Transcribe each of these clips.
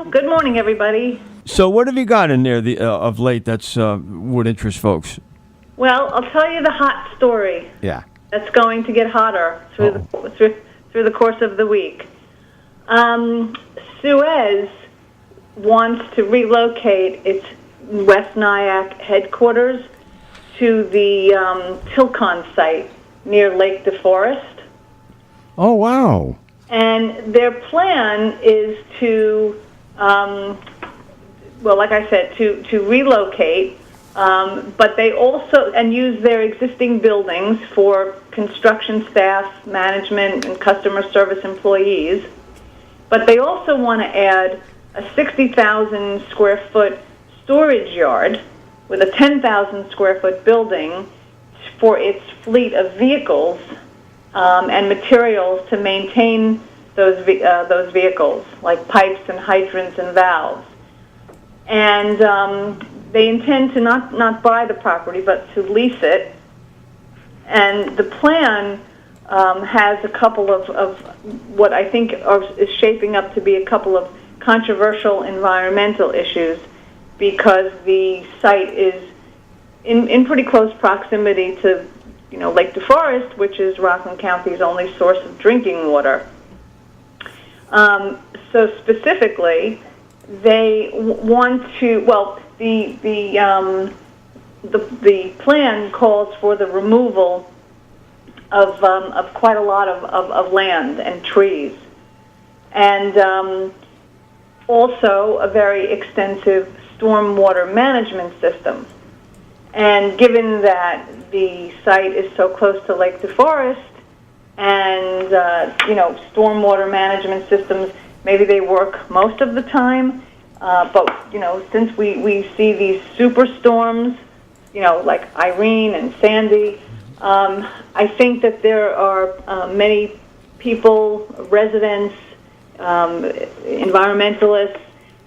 Well, good morning, everybody. So what have you got in there of late that's would interest folks? Well, I'll tell you the hot story. Yeah. That's going to get hotter through the course of the week. Suez wants to relocate its West Nyack headquarters to the Tilcon site near Lake DeForest. Oh, wow. And their plan is to, like I said, to relocate, but they also, and use their existing buildings for construction staff, management, and customer service employees. But they also want to add a 60,000 square foot storage yard with a 10,000 square foot building for its fleet of vehicles and materials to maintain those vehicles, like pipes and hydrants and valves. And they intend to not buy the property, but to lease it. And the plan has a couple of what I think is shaping up to be a couple of controversial environmental issues, because the site is in pretty close proximity to, Lake DeForest, which is Rockland County's only source of drinking water. So specifically, they want to. Well, the plan calls for the removal of quite a lot of land and trees, and also a very extensive stormwater management system. And given that the site is so close to Lake DeForest, and stormwater management systems, maybe they work most of the time, but since we see these superstorms, like Irene and Sandy, I think that there are many people, residents, environmentalists,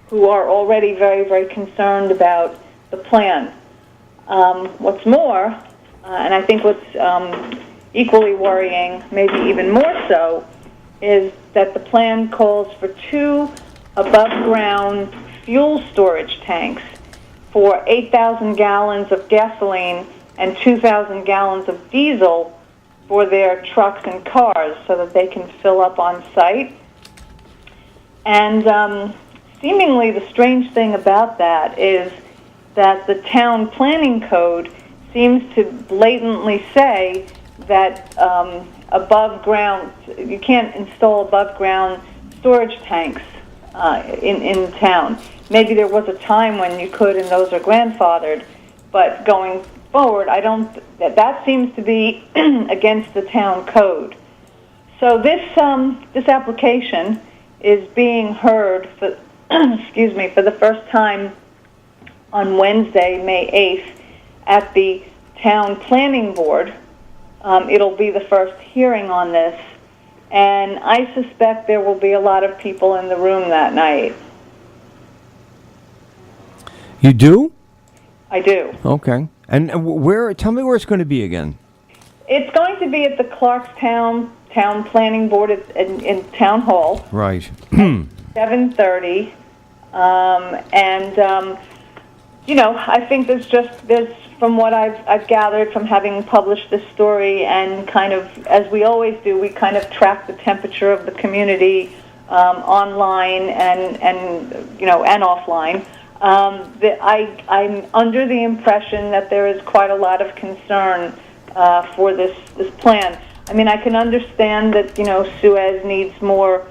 who are already very, very concerned about the plan. What's more, and I think what's equally worrying, maybe even more so, is that the plan calls for 2 above-ground fuel storage tanks for 8,000 gallons of gasoline and 2,000 gallons of diesel for their trucks and cars, so that they can fill up on site. And seemingly the strange thing about that is that the town planning code seems to blatantly say that above ground, you can't install above ground storage tanks in town. Maybe there was a time when you could, and those are grandfathered, but going forward, that seems to be against the town code. So this application is being heard for for the first time on Wednesday, May 8th, at the Town Planning Board. It'll be the first hearing on this, and I suspect there will be a lot of people in the room that night. You do? I do. Okay. And tell me where it's going to be again. It's going to be at the Clarkstown Town Planning Board in Town Hall. Right. 7:30. I think there's from what I've gathered from having published this story, and kind of, as we always do, we kind of track the temperature of the community online and offline. I'm under the impression that there is quite a lot of concern for this plan. I mean, I can understand that Suez needs more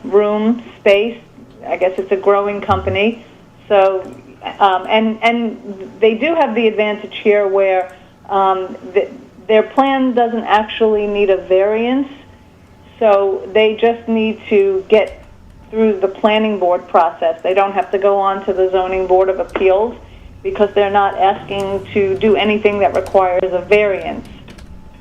room, space. I guess it's a growing company, so and they do have the advantage here where their plan doesn't actually need a variance, so they just need to get through the planning board process. They don't have to go on to the zoning board of appeals, because they're not asking to do anything that requires a variance.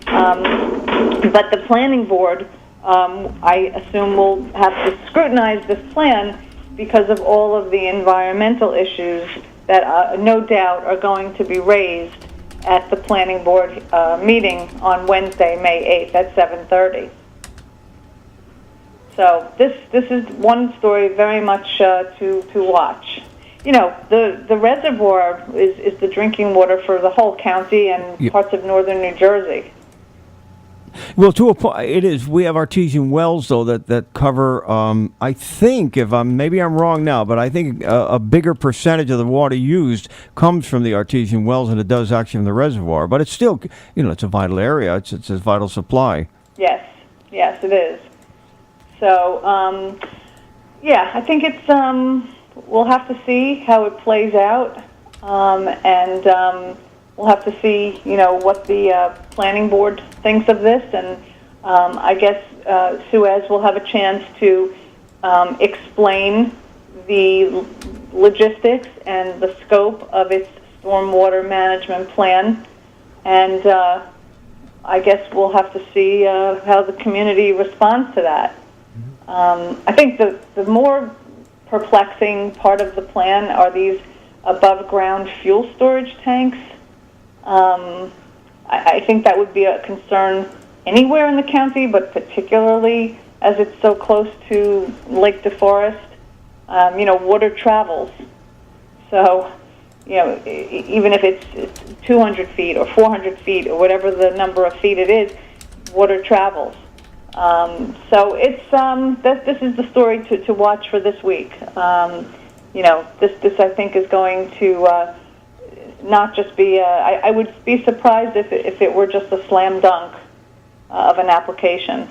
But the planning board, I assume, will have to scrutinize this plan because of all of the environmental issues that no doubt are going to be raised at the planning board meeting on Wednesday, May 8th at 7:30. So this is one story very much to watch. You know, the reservoir is the drinking water for the whole county and parts of northern New Jersey. Well, to a point, it is. We have artesian wells, though, that cover. I think, maybe I'm wrong now, but I think a bigger percentage of the water used comes from the artesian wells than it does actually from the reservoir. But it's still, it's a vital area. It's a vital supply. Yes, it is. So, I think it's. We'll have to see how it plays out, and. We'll have to see, what the planning board thinks of this, and I guess Suez will have a chance to explain the logistics and the scope of its stormwater management plan, and I guess we'll have to see how the community responds to that. I think the more perplexing part of the plan are these above-ground fuel storage tanks. I think that would be a concern anywhere in the county, but particularly as it's so close to Lake DeForest. Water travels. So, even if it's 200 feet or 400 feet or whatever the number of feet it is, water travels. So it's this is the story to watch for this week. This I think is going to. Not just be. I would be surprised if it were just a slam dunk of an application.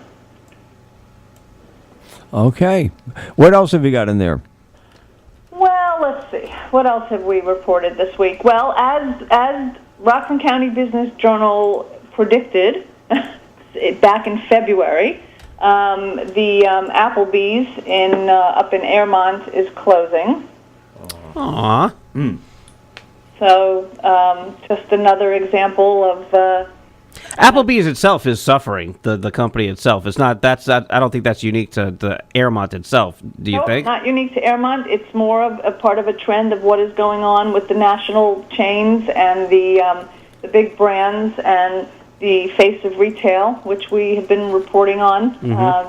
Okay, what else have you got in there? Well, let's see. What else have we reported this week? Well, as Rockland County Business Journal predicted back in February, the Applebee's up in Airmont is closing. Aww. So, just another example of Applebee's itself is suffering. The company itself. It's not. I don't think that's unique to the Airmont itself. Do you think? Not unique to Airmont. It's more of a part of a trend of what is going on with the national chains and the big brands and the face of retail, which we have been reporting on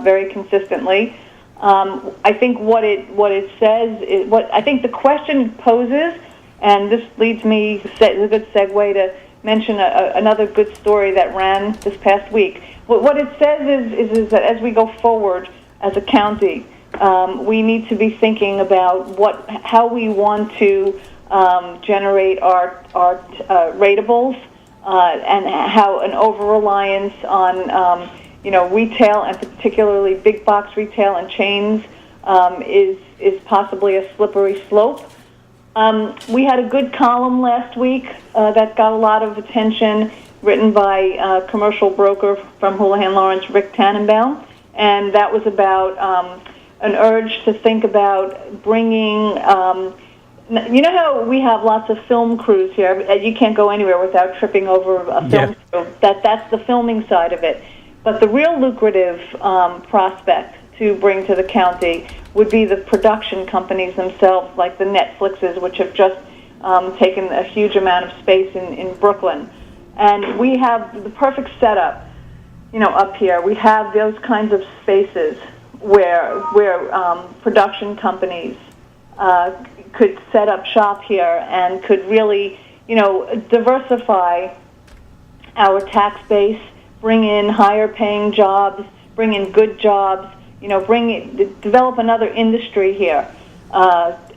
very consistently. I think what it says is what I think the question poses. And this leads me, it's a good segue to mention another good story that ran this past week. What it says is that as we go forward as a county, we need to be thinking about how we want to generate our ratables and how an over-reliance on retail and particularly big box retail and chains is possibly a slippery slope. We had a good column last week that got a lot of attention, written by commercial broker from Houlihan Lawrence, Rick Tannenbaum, and that was about an urge to think about bringing. You know how we have lots of film crews here? You can't go anywhere without tripping over a film crew. That's the filming side of it. But the real lucrative prospect to bring to the county would be the production companies themselves, like the Netflixes, which have just taken a huge amount of space in Brooklyn. And we have the perfect setup, up here. We have those kinds of spaces where production companies could set up shop here and could really, diversify our tax base, bring in higher paying jobs, bring in good jobs, develop another industry here.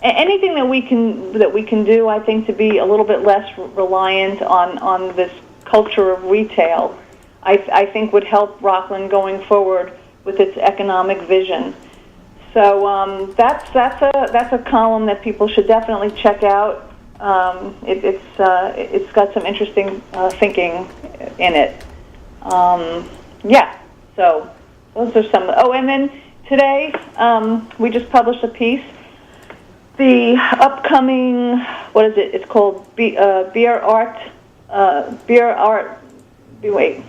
Anything that we can do, I think, to be a little bit less reliant on this culture of retail, I think would help Rockland going forward with its economic vision. So that's a column that people should definitely check out. It's got some interesting thinking in it. So those are some. Oh, and then today we just published a piece. The upcoming, what is it? It's called Beer Art. Wait,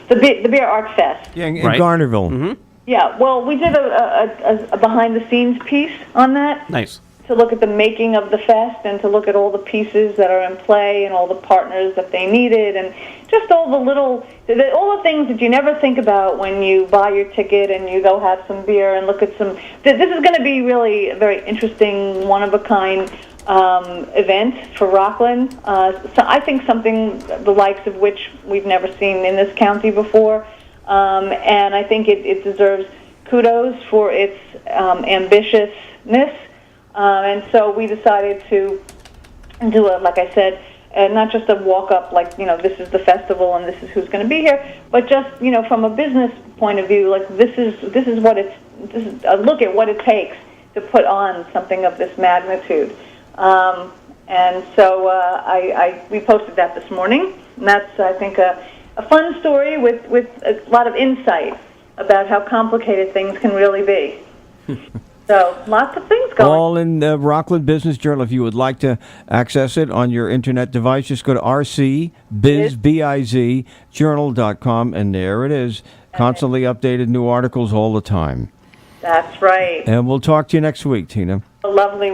the Beer Art Fest. Yeah, in Garnerville. Mm-hmm. Yeah. Well, we did a behind the scenes piece on that. Nice. to look at the making of the fest and to look at all the pieces that are in play and all the partners that they needed and just all all the things that you never think about when you buy your ticket and you go have some beer and look at some. This is going to be really a very interesting, one-of-a-kind event for Rockland. So I think something the likes of which we've never seen in this county before. And I think it deserves kudos for its ambitiousness. And so we decided to do like I said, not just a walk-up like, this is the festival and this is who's going to be here, but just, from a business point of view, like this is a look at what it takes to put on something of this magnitude. And so we posted that this morning, and that's, I think, a fun story with a lot of insight about how complicated things can really be. So lots of things going. All in the Rockland Business Journal. If you would like to access it on your internet device, just go to rcbizjournal.com, and there it is. Constantly updated new articles all the time. That's right. And we'll talk to you next week, Tina. A lovely